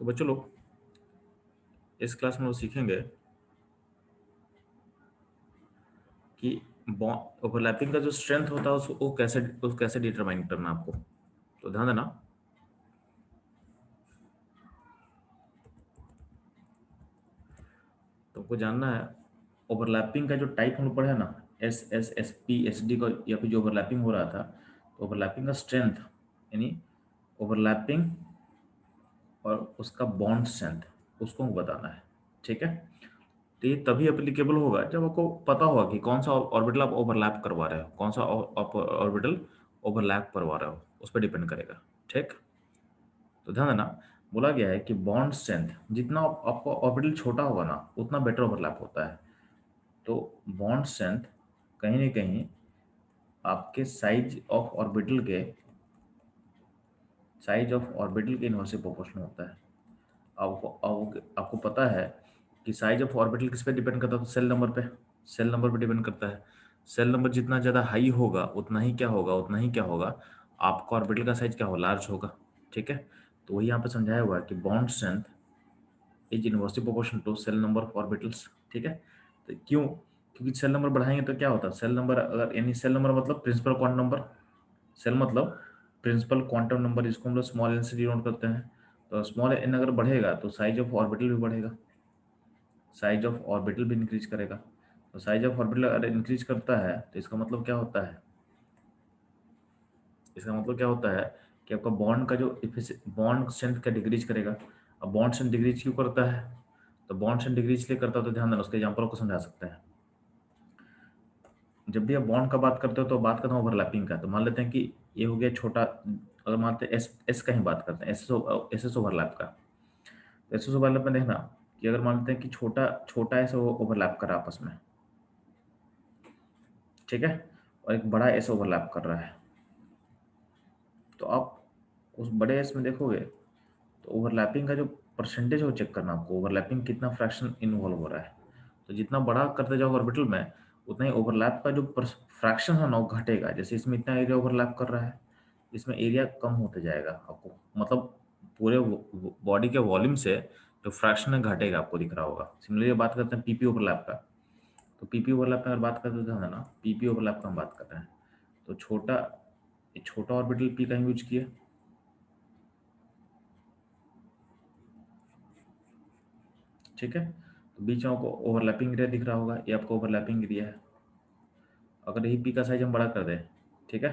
तो बच्चों लोग इस क्लास में वो सीखेंगे कि ओवरलैपिंग का जो स्ट्रेंथ होता है उसको कैसे डिटरमाइन करना आपको। तो ध्यान देना, तुमको जानना है ओवरलैपिंग का जो टाइप हम लोग पढ़े ना, एस पी एस डी का, या फिर जो ओवरलैपिंग हो रहा था, तो ओवरलैपिंग का स्ट्रेंथ यानी ओवरलैपिंग और उसका बॉन्ड स्ट्रेंथ उसको हमको बताना है। ठीक है, तो ये तभी एप्लीकेबल होगा जब आपको पता होगा कि कौन सा ऑर्बिटल आप ओवरलैप करवा रहे हो, कौन सा ऑर्बिटल ओवरलैप करवा रहे हो, उस पर डिपेंड करेगा। ठीक, तो ध्यान देना, बोला गया है कि बॉन्ड स्ट्रेंथ जितना आपका ऑर्बिटल छोटा होगा ना उतना बेटर ओवरलैप होता है। तो बॉन्ड स्ट्रेंथ कहीं ना कहीं आपके साइज ऑफ ऑर्बिटल के इनवर्सली प्रोपोर्शनल होता है। आपको पता है कि साइज ऑफ ऑर्बिटल किस पे डिपेंड करता है? तो सेल नंबर पे डिपेंड करता है। सेल नंबर जितना ज़्यादा हाई होगा उतना ही क्या होगा, आपका ऑर्बिटल का साइज क्या होगा, लार्ज होगा। ठीक है, तो वही यहाँ पे समझाया हुआ है कि bond strength is inversely proportional to shell number of orbitals. ठीक है, तो क्यों? क्योंकि सेल नंबर बढ़ाएंगे तो क्या होता है, सेल नंबर अगर यानी सेल नंबर मतलब प्रिंसिपल क्वांटम नंबर, सेल मतलब प्रिंसिपल क्वांटम नंबर, जिसको हम लोग स्मॉल एन से डिनोट करते हैं। तो स्मॉल एन अगर बढ़ेगा तो साइज ऑफ ऑर्बिटल भी बढ़ेगा, साइज ऑफ ऑर्बिटल भी इंक्रीज करेगा। तो साइज ऑफ ऑर्बिटल अगर इंक्रीज करता है तो इसका मतलब क्या होता है, कि आपका बॉन्ड का जो बॉन्ड स्ट्रेंथ का डिक्रीज करेगा। अब बॉन्ड स्ट्रेंथ डिक्रीज क्यों करता है? तो बॉन्ड स्ट्रेंथ डिक्रीज इसलिए करता है, तो ध्यान देना, उसके एग्जाम्पल को समझा सकते हैं। जब भी आप बॉन्ड का बात करते हो तो बात करता हूँ ओवरलैपिंग का। तो मान लेते हैं कि ये हो गया छोटा, अगर मानते हैं एस एस का ही बात करते हैं, एस एस ओवरलैप का। तो एस एस ओवरलैप में देखना कि अगर मान लेते हैं कि छोटा छोटा एस ओवरलैप कर रहा है आपस में, ठीक है, और एक बड़ा एस ओवरलैप कर रहा है, तो आप उस बड़े एस में देखोगे तो ओवरलैपिंग का जो परसेंटेज है वो चेक करना आपको, ओवरलैपिंग कितना फ्रैक्शन इन्वॉल्व हो रहा है। तो जितना बड़ा करते जाओगे ऑर्बिटल में उतना ही ओवरलैप का जो फ्रैक्शन है ना वो घटेगा। जैसे इसमें इतना एरिया ओवरलैप कर रहा है, इसमें एरिया कम होते जाएगा आपको, मतलब पूरे बॉडी के वॉल्यूम से जो फ्रैक्शन है घटेगा, आपको दिख रहा होगा। सिमिलरली बात करते हैं पीपी ओवरलैप का। तो पीपी ओवरलैप में अगर बात करते हैं ना, पीपी ओवरलैप का हम बात कर रहे हैं, तो छोटा ऑर्बिटल पी का यूज किए, ठीक है, तो बीच में आपको ओवरलैपिंग एरिया दिख रहा होगा, ये आपको ओवरलैपिंग एरिया है। अगर यही पी का साइज हम बड़ा कर दें, ठीक है,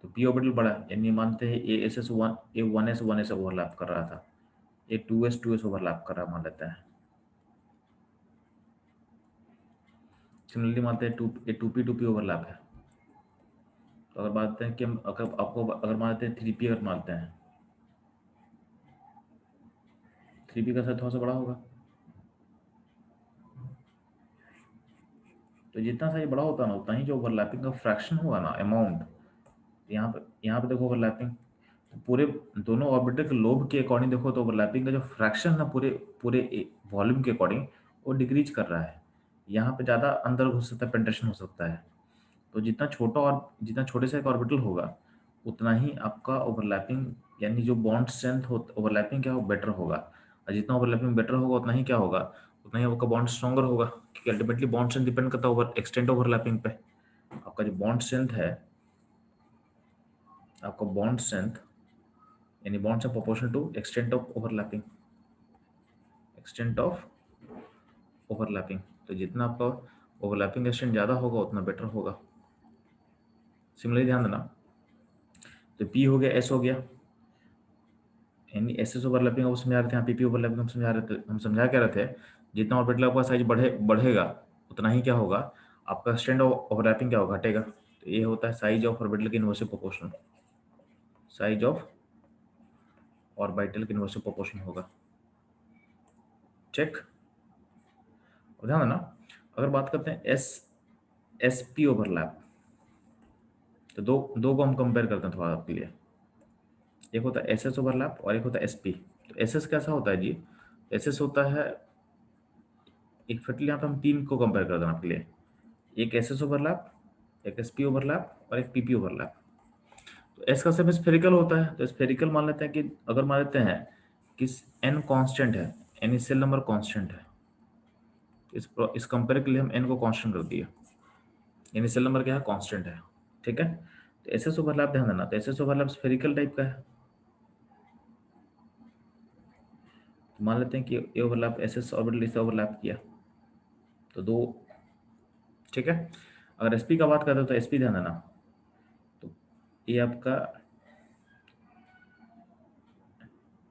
तो पी ऑर्बिटल बड़ा, यानी मानते हैं ए वन एस ओवरलैप कर रहा था, ए टू एस ओवरलैप कर रहा मान लेते हैं। सिमिलरली मानते हैं टू पी ओवरलैप है। तो अगर मानते हैं कि हम अगर मानते हैं थ्री पी, अगर मानते हैं थ्री पी का साइज थोड़ा सा बड़ा होगा, तो जितना साइज बड़ा होता है ना उतना ही जो ओवरलैपिंग का फ्रैक्शन होगा ना, अमाउंट, यहाँ पे देखो ओवरलैपिंग, तो पूरे दोनों ऑर्बिटल के लोब के अकॉर्डिंग देखो तो ओवरलैपिंग का जो फ्रैक्शन है पूरे पूरे वॉल्यूम के अकॉर्डिंग वो डिक्रीज कर रहा है। यहाँ पे ज़्यादा अंदर घुस सकता है, पेंट्रेशन हो सकता है। तो जितना छोटे से एक ऑर्बिटल होगा उतना ही आपका ओवरलैपिंग यानी जो बॉन्ड स्ट्रेंथ हो ओवरलैपिंग क्या हो बेटर होगा, और जितना ओवरलैपिंग बेटर होगा उतना ही क्या होगा, उतना ही आपका बॉन्ड स्ट्रॉन्गर होगा, क्योंकि अल्टीमेटली बॉन्ड स्ट्रेंथ डिपेंड करता है एक्सटेंट ओवरलैपिंग पे। आपका जो बॉन्ड स्ट्रेंथ है, आपका बॉन्ड स्ट्रेंथ यानी बॉन्ड से proportional to extent of overlapping. तो जितना आपका ओवरलैपिंग एक्सटेंट ज़्यादा होगा उतना बेटर होगा। सिमिलरली ध्यान देना, तो पी हो गया, एस हो गया, यानी एस एस ओवरलैपिंग हम समझा रहे थे, यहाँ पीपी ओवरलैपिंग हम समझा क्या रहे थे, जितना ऑर्बिटल का साइज बढ़ेगा उतना ही क्या होगा, आपका स्टैंड ओवरलैपिंग क्या होगा, घटेगा। तो ये होता है साइज ऑफ ऑर्बिटल के inversely proportional, size of orbital के इनवर्सली प्रोपोर्शनल होगा। चेक, और ध्यान देना, अगर बात करते हैं एस पी ओवरलैप, तो दो दो को हम कंपेयर करते हैं थोड़ा आपके लिए। एक होता है एस एस ओवरलैप और एक होता है एस पी। तो एस एस कैसा होता है जी, एस एस होता है एक फटली, यहाँ पे हम तीन को कंपेयर कर दें आपके लिए, एक एस एस ओवरलैप, एक एस पी ओवरलैप और एक पी पी ओवरलैप। तो एस का शेप स्फेरिकल होता है, तो स्फेरिकल मान लेते हैं कि अगर मान लेते हैं किस n कांस्टेंट है, n सेल नंबर कांस्टेंट है, इस कंपेयर के लिए हम n को कांस्टेंट कर दिया, यानी सेल नंबर क्या है, कांस्टेंट है। ठीक है, तो एसएस ओवरलैप ध्यान देना, तो एसएस ओवरलैप स्फेरिकल टाइप का है। तो मान लेते हैं कि ये ओवरलैप एसएस ऑर्बिटल से ओवरलैप किया, तो दो। ठीक है, अगर एसपी का बात करते हो तो एसपी ध्यान देना, तो ये आपका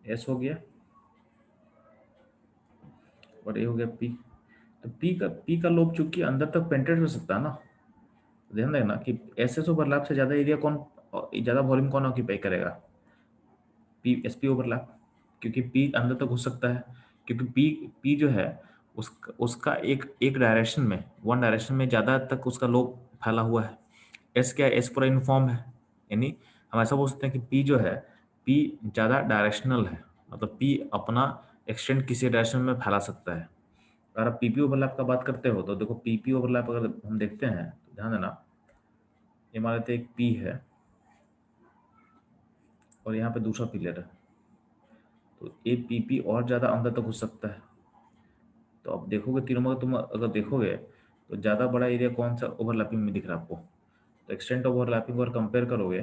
एस हो गया और ये हो गया पी। तो पी का लोब चूंकि अंदर तक पेंट्रेट हो सकता है ना, ध्यान देना कि एसएस ओवरलैप से ज्यादा एरिया कौन, ज्यादा वॉल्यूम कौन ऑक्यूपाई करेगा, पी एसपी ओवरलैप, क्योंकि पी अंदर तक घुस सकता है, क्योंकि पी पी जो है उसका एक एक डायरेक्शन में, वन डायरेक्शन में ज्यादा तक उसका लोब फैला हुआ है। एस क्या है, एस पूरा यूनिफॉर्म है, यानी हम ऐसा बोल सकते हैं कि पी जो है, पी ज़्यादा डायरेक्शनल है, मतलब पी अपना एक्सटेंड किसी डायरेक्शन में फैला सकता है। अगर आप पीपी ओवरलैप का बात करते हो तो देखो, पीपी ओवरलैप अगर हम देखते हैं तो ध्यान देना, ये मान लेते हैं एक पी है और यहाँ पे दूसरा पिलर है, तो ये पीपी और ज़्यादा अंदर तक घुस सकता है। तो अब देखोगे तीनों में तुम अगर देखोगे तो ज़्यादा बड़ा एरिया कौन सा ओवरलैपिंग में दिख रहा है आपको, तो एक्सटेंट ओवरलैपिंग और कंपेयर करोगे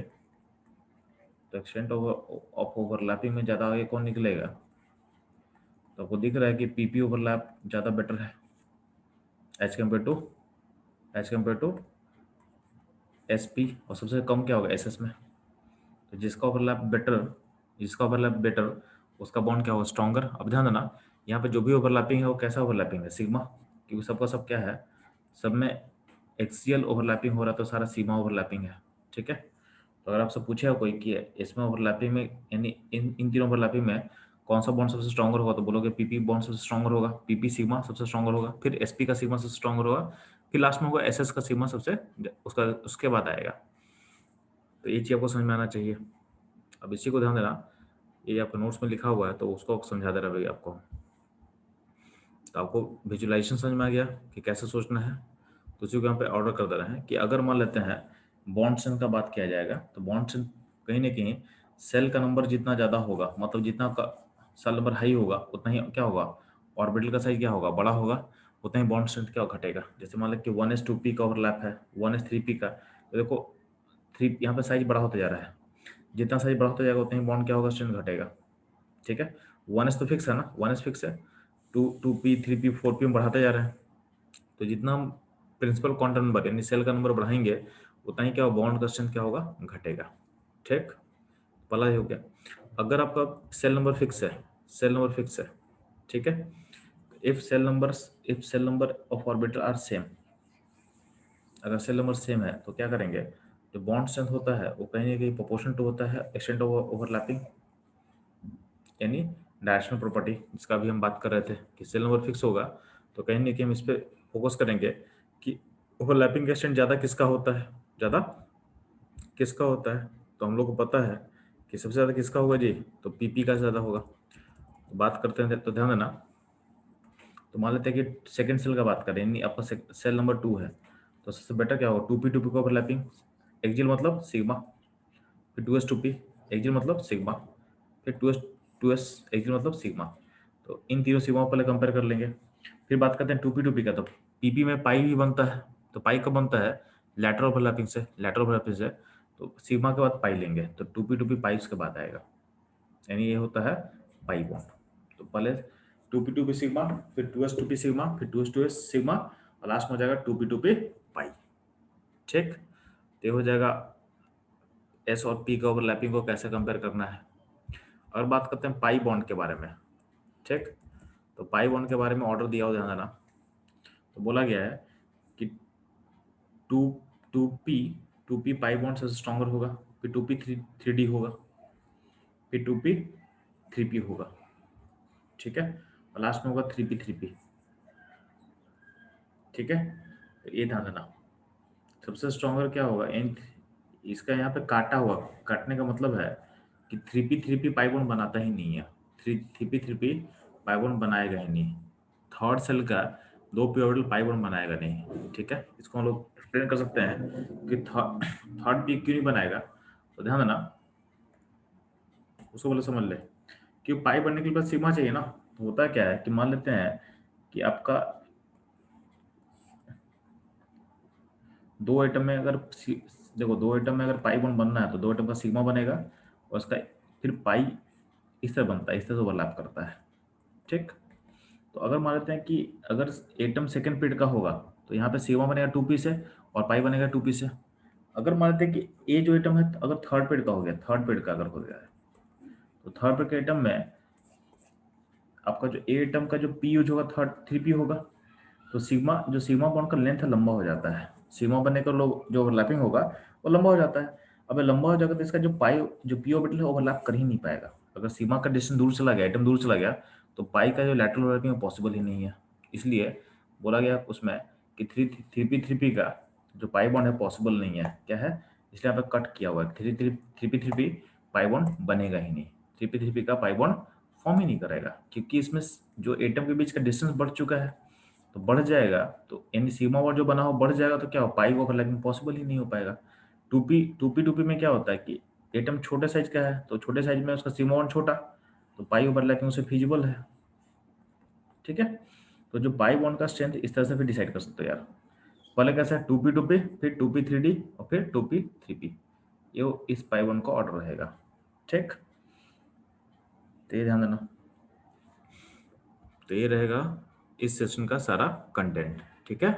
तो एक्सटेंट ऑफ ओवरलैपिंग में ज़्यादा आगे कौन निकलेगा, तो आपको दिख रहा है कि पीपी ओवरलैप ज़्यादा बेटर है एज कम्पेयर टू एसपी, और सबसे कम क्या होगा एसएस में। तो जिसका ओवरलैप बेटर उसका बॉन्ड क्या होगा, स्ट्रॉन्गर। अब ध्यान देना, यहाँ पे जो भी ओवरलैपिंग है वो कैसा ओवरलैपिंग है, सिग्मा, क्योंकि सबका सब क्या है, सब में एक्सियल ओवरलैपिंग हो रहा है, तो सारा सिग्मा ओवरलैपिंग है। ठीक है, तो अगर आपसे पूछेगा कोई कि इसमें ओवरलैपिंग में, यानी इन इन तीनों ओवरलैपिंग में कौन सा बॉन्ड सबसे स्ट्रॉन्गर होगा, तो बोलोगे पीपी बॉन्ड सबसे स्ट्रॉन्गर होगा, पीपी सिग्मा सबसे स्ट्रॉन्गर होगा, फिर एसपी का सिग्मा सबसे स्ट्रॉन्गर होगा, फिर लास्ट में होगा एसएस का सिग्मा सबसे, उसका उसके बाद आएगा। तो ये चीज़ आपको समझ में आना चाहिए। अब इसी को ध्यान देना, ये आपके नोट्स में लिखा हुआ है तो उसको समझा दे रहा भैया आपको। तो आपको विजुलाइजेशन समझ में आ गया कि कैसे सोचना है, तो उसी को यहाँ पे ऑर्डर कर दे रहे हैं कि अगर मान लेते हैं बॉन्ड स्ट्रेंथ का बात किया जाएगा, तो बॉन्ड स्ट्रेंथ कहीं ना कहीं सेल का नंबर जितना ज़्यादा होगा, मतलब जितना का सेल नंबर हाई होगा उतना ही क्या होगा, ऑर्बिटल का साइज क्या होगा, बड़ा होगा, उतना ही बॉन्ड स्ट्रेंथ क्या घटेगा। जैसे मान लो कि 1s2p का ओवरलैप है, 1s3p का, तो देखो थ्री यहाँ पे साइज बड़ा होता जा रहा है, जितना साइज बड़ा होता जाएगा उतना ही बॉन्ड क्या होगा, स्ट्रेंथ घटेगा। ठीक है, 1s तो फिक्स है ना, 1s फिक्स है, 2p 3p 4p में बढ़ाते जा रहे हैं, तो जितना हम प्रिंसिपल क्वांटम नंबर यानी सेल का नंबर बढ़ाएंगे उतना ही क्या बॉन्ड का स्ट्रेंथ क्या होगा, घटेगा। ठीक, पहला ही हो गया। अगर आपका सेल नंबर फिक्स है, सेल नंबर फिक्स है, ठीक है, if shell number of orbital are same, अगर सेल नंबर सेम है तो क्या करेंगे, जो बॉन्ड स्ट्रेंथ होता है वो कहीं ना कहीं प्रोपोर्शनल टू होता है एक्सटेंट ओवरलैपिंग, यानी डायरेक्शनल प्रॉपर्टी जिसका भी हम बात कर रहे थे कि सेल नंबर फिक्स होगा, तो कहीं ना कहीं हम इस पर फोकस करेंगे कि ओवरलैपिंग का एक्सटेंट ज़्यादा किसका होता है, ज़्यादा किसका होता है। तो हम लोग को पता है कि सबसे ज़्यादा किसका होगा जी, तो पीपी का ज़्यादा होगा। तो बात करते हैं तो ध्यान देना, तो मान लेते हैं कि सेकंड सेल का बात करें, यानी आपका सेल नंबर 2 है, तो सबसे बेटर क्या होगा, 2p का ओवरलैपिंग, एक्जियल मतलब सिग्मा, फिर 2s2p एक्जियल मतलब सिग्मा, फिर 2s एक्जियल मतलब सिग्मा। तो इन तीनों सिग्मा पहले कंपेयर कर लेंगे, फिर बात करते हैं 2p का। तो पीपी में पाई भी बनता है, तो पाई कब बनता है, लैटरल ओवरलैपिंग से, लैटरल ओवरलैपिंग से, तो सिग्मा के बाद पाई लेंगे, तो 2p पाई उसके बाद आएगा, यानी ये होता है पाई बॉन्ड। तो पहले 2p सिग्मा, फिर 2s2p सिग्मा, फिर 2s2s सिग्मा, और लास्ट में हो जाएगा 2p पाई। ठीक, तो ये हो जाएगा एस और पी का ओवरलैपिंग को कैसे कंपेयर करना है। और बात करते हैं पाई बॉन्ड के बारे में। ठीक, तो पाई बॉन्ड के बारे में ऑर्डर दिया हो, ध्यान देना, तो बोला गया है कि two two p two p pi bond से स्ट्रॉन्गर होगा, फिर 2p 3d होगा, फिर 2p 3p होगा। ठीक है, और लास्ट में होगा 3p। ठीक है, तो ये ध्यान देना, सबसे स्ट्रॉन्गर क्या होगा, एन, इसका यहाँ पे काटा हुआ, काटने का मतलब है कि 3p पाई बॉन्ड बनाता ही नहीं है, 3p पाई बॉन्ड बनाएगा ही नहीं, थर्ड सेल का 2p ऑर्बिटल पाई बॉन्ड बनाएगा नहीं। ठीक है, इसको हम लोग एक्सप्लेन कर सकते हैं कि थर्ड पी क्यों नहीं बनाएगा, तो ध्यान देना, उसको बोले समझ ले क्योंकि पाई बनने के लिए बस सिग्मा चाहिए ना। तो होता क्या है कि मान लेते हैं कि आपका दो एटम में अगर देखो, दो एटम में अगर पाई बॉन्ड बनना है तो दो एटम का सिग्मा बनेगा, और उसका फिर पाई इस तरह बनता है, इस तरह से ओवरलैप करता है। ठीक। तो अगर मान लेते हैं कि अगर एटम सेकंड पीरियड का होगा तो यहाँ पे सिग्मा बनेगा 2p से और पाई बनेगा 2p से। अगर मान लेते हैं कि ए जो एटम है अगर थर्ड पीरियड का हो गया, थर्ड पीरियड का अगर हो गया है, तो थर्ड पीरियड के एटम में आपका जो ए एटम का जो पी यूज होगा थर्ड 3p होगा। तो सिग्मा, जो सिग्मा बॉन्ड का लेंथ है लंबा हो जाता है, सिग्मा बनने का लोग जो ओवरलैपिंग होगा वो लंबा हो जाता है। अब ये लंबा हो जाएगा तो इसका जो पाई, जो पी ऑर्बिटल है ओवरलैप कर ही नहीं पाएगा। अगर सिग्मा का डिस्टेंस दूर चला गया, एटम दूर चला गया, तो पाई का जो लैटरल ओवरलैपिंग है पॉसिबल ही नहीं है। इसलिए बोला गया उसमें कि थ्री पी का जो पाई बॉन्ड है पॉसिबल नहीं है। क्या है? इसलिए यहाँ पे कट किया हुआ है, थ्री पी पाई बॉन्ड बनेगा ही नहीं। थ्री पी का पाई बॉन्ड फॉर्म ही नहीं करेगा, क्योंकि इसमें जो एटम के बीच का डिस्टेंस बढ़ चुका है। तो बढ़ जाएगा तो यानी सिग्मा बॉन्ड जो बना हो बढ़ जाएगा, तो क्या हो, पाई ओवरलैपिंग पॉसिबल ही नहीं हो पाएगा। टू पी में क्या होता है कि एटम छोटे साइज का है, तो छोटे साइज में उसका सिग्मा बॉन्ड छोटा, तो पाई ओवरलैपिंग उससे फिजिबल है। ठीक है। तो जो पाई बॉन्ड का स्ट्रेंथ इस तरह से फिर डिसाइड कर सकते हो यार। पहले कैसा है, टू पी फिर 2p3d और फिर 2p3p, ये इस पाई बॉन्ड का ऑर्डर रहेगा। ठीक। तो ये ध्यान देना। तो ये रहेगा इस सेशन का सारा कंटेंट। ठीक है।